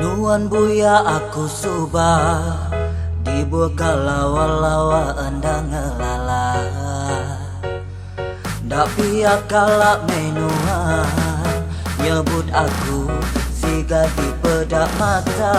Nuan buya aku subah dibuka lawa-lawa endang ngelala. Ndak pia kalak menuan nyebut aku siga di bedak mata.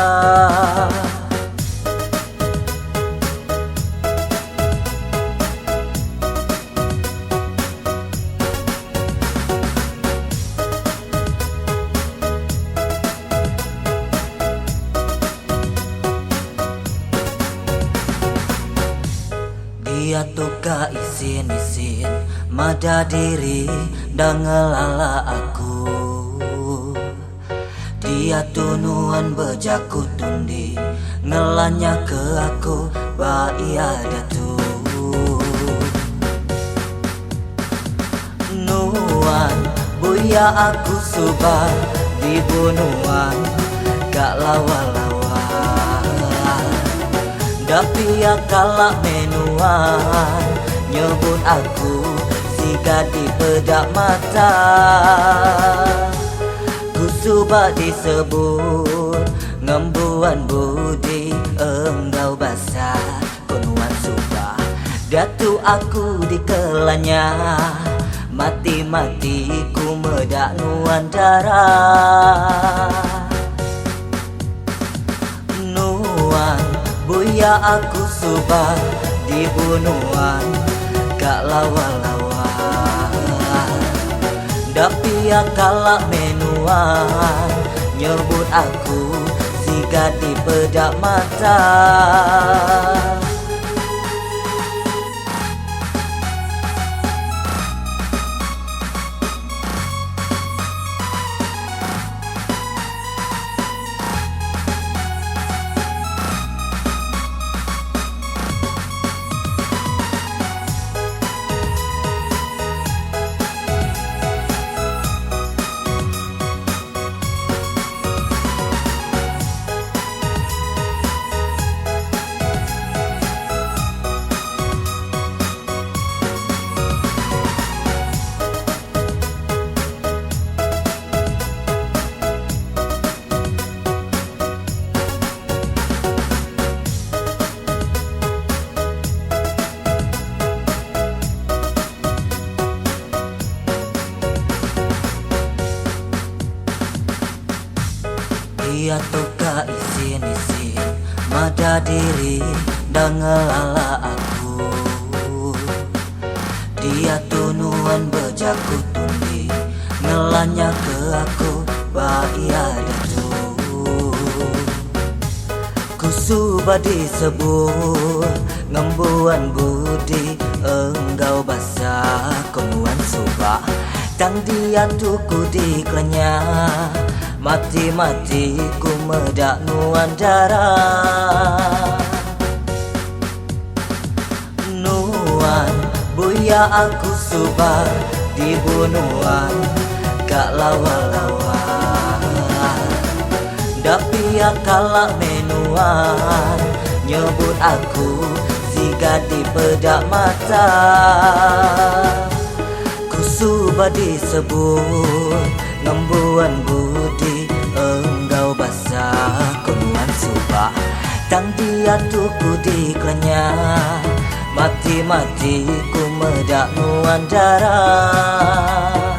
Dia tuka isin-isin mada diri dan ngelala aku. Dia tunuan bejaku tundi ngelanya ke aku bai ada tu. Nuan buya aku subah dibunuan gak lawa-lawa. Tapi ya kalak menuan nyebut aku siga di bedak mata. Ku subah disebut ngembuan budi enggau basah. Konuan subah datu aku dikelanya. Mati-mati ku medak nuan darah. Buya aku subah dibunuan gak lawa-lawa. Tapi ya kalak menuan nyebut aku siga di bedak mata. Dia tuka isin-isin mada diri dan ngelala aku. Dia tunuan bejaku tundi ngelanya ke aku bai ada tu. Ku subah disebut ngembuan budi enggau basah. Konuan subah tang dia tuku diklenya. Mati-mati ku medak nuan darah. Nuan buya aku subah dibunuan gak lawa-lawa. Tapi ya kalak menuan nyebut aku siga di bedak mata. Ku subah disebut ngembuan budi enggau basah. Konuan subah tang dia tuku diklenya. Mati-mati ku medak nuan darah.